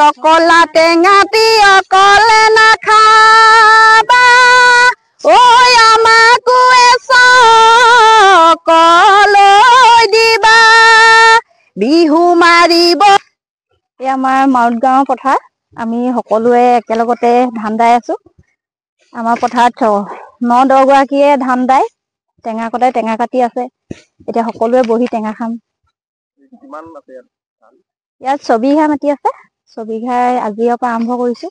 Chocola tengati okole na khaba oi amaku eso koloi diba bihu maribo এই আমাৰ মাউত গাঁৱৰ পথাৰ আমি সকলোৱে একেলগতে ধান দাই আছো আমাৰ পথাৰত 9-10 গৰাকীয়ে ধান দাই টেঙা কটাই টেঙা কাটি আছে এতিয়া সকলোৱে বহি টেঙা খাম কিমান আছে ইয়াত 6 বিঘা মাটি আছে 6 বিঘাই আজিৰ পৰা আৰম্ভ কৰিছো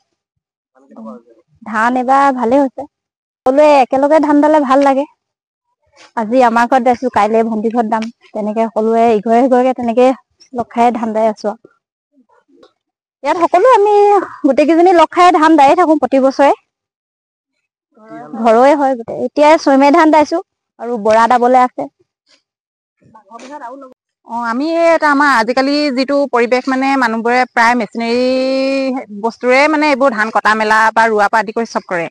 ধান এবাৰ ভালে হৈছে সকলোৱে একেলগে ধান দালে ভাল লাগে আজি আমাৰ ঘৰত দাইছো কাইলে ভন্টি ঘৰত দাম তেনেকে সকলোৱে ইঘৰে ইঘৰে তেনেকে লগ খাই ধান দাই আছো ইয়াত সকলো আমি গোটেইকেইজনী লগ খাই ধান দাই থাকো প্ৰতি বছৰে ঘৰৰে হয় এতিয়া ছয়মে ধান দাইছো আৰু বৰা দাবলে আছে আমি এটা আমাৰ আজিকালি যেটো পৰিবেশ মানে মানুহবোৰে প্ৰায় মেচিনাৰী বস্তুৰে মানে এইবোৰ ধান কটা মেলা বা ৰুৱা পা আদি কৰি সব কৰে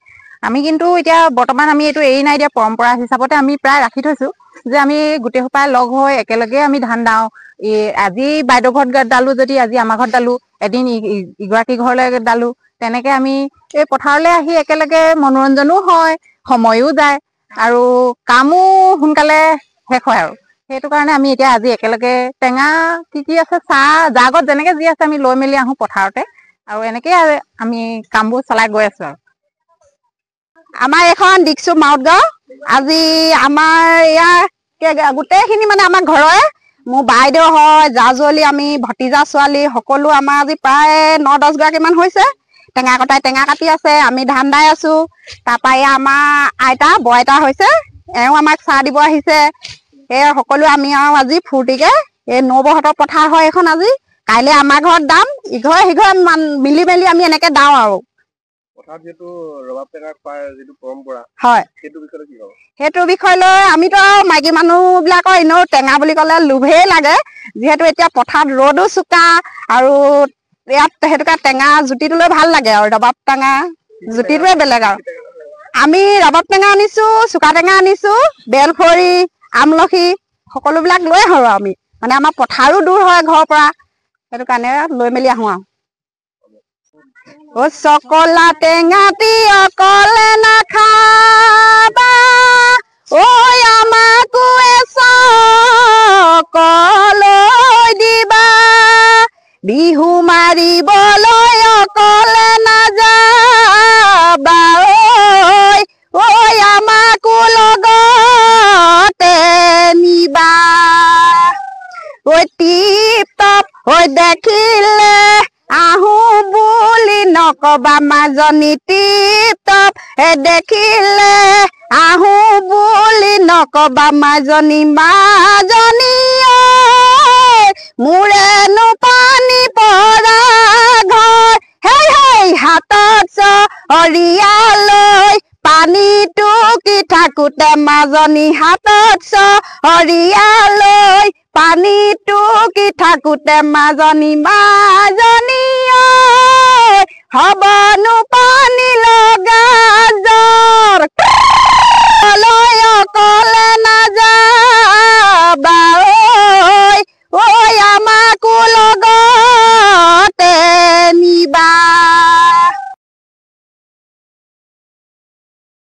আমি কিন্তু এতিয়া বৰ্তমান আমি এটো এই নাই দিয়া পৰম্পৰা হিচাপতে আমি প্ৰায় ৰাখি থৈছো যে আমি গুটে হোপাই লগ হৈ একেলগে আমি ধান দাও আজি বাইদ ঘৰত দালু যদি আজি আমাৰ ঘৰত দালু এদিন ইগৰাকী ঘৰলৈ দালু তেনেকে আমি এই পথাৰলৈ আহি একেলগে মনোৰঞ্জনো হয় সময়ও যায় আৰু কামো সোনকালে শেষ হয় আৰু সেইটো কাৰণে আমি এতিয়া আজি একেলগে টেঙা কি আছে চাহ জাগত যেনেকে যি আছে আমি লৈ মেলি আহো পথাৰতে আৰু এনেকে আমি কামবোৰ চলাই গৈ আছো আৰু আমাৰ এখন দিকসু মাউত গাঁও আজি আমাৰ ইয়াৰ গোটেইখিনি মানে আমাৰ ঘৰৰে মোৰ বাইদেউ হয় জাজলি আমি ভতিজা ছোৱালী সকলো আমাৰ আজি প্ৰায় 9-10 গৰাকী মান হৈছে টেঙা কটাই টেঙা কাটি আছে আমি ধান দাই আছো তাপা আমাৰ আইতা বয়তা হৈছে এও আমাক চাহ দিব আহিছে এই সকলো আমি আজি ফুৰ্তিকে এই নবহতৰ পথাৰ হয় এখন আজি কাইলে আমাৰ ঘৰত দাম ইঘৰে সিঘৰে মিলি মেলি আমি এনেকে দাও আৰু পথাৰ যেটো ৰবাব টেঙা খোৱাৰ যেটো পৰম্পৰা হয় সেইটো বিষয় লৈ আমিতো মাইকী মানুহ বিলাকৰ ইনো টেঙা বুলি ক'লে লোভেই লাগে যেহেতু এতিয়া পথাৰত ৰ'দো চুকা আৰু ইয়াত হেতুকা টেঙা জুতিটো লৈ ভাল লাগে আৰু ৰবাব টেঙা জুতিটোৱে বেলেগ আৰু আমি ৰবাব টেঙা আনিছো চুকা টেঙা আনিছো বেলফৰি আমলখি সকলো বিলাক লৈ আহো আমি মানে আমাৰ পথাৰো দূৰ হয় ঘৰৰ পৰা সেইটো কাৰণে লৈ মেলি আহো আৰু ও চকলা টেঙাতি অকলে না খাবা ঐ আমাকো এছো কলৈ দিবা বিহু মাৰিবলৈ অকলে নাযাবা ঐ আমাকো লগতে নিবা ঐ টিপ টপ ঐ দেখিলে আহো বুলি নকবা মাজনী টিপ টপ দেখিলে আহো বুলি নকবা মাজনী মোৰেনো পানী পৰা ঘৰ হেই হেই হাতত চৰিয়ালৈ পানীটো কি থাকোতে মাজনী হাতত চৰিয়ালৈ পানীটো কি থাকোতে মাজনী হবনো পানী লগা জ্বৰ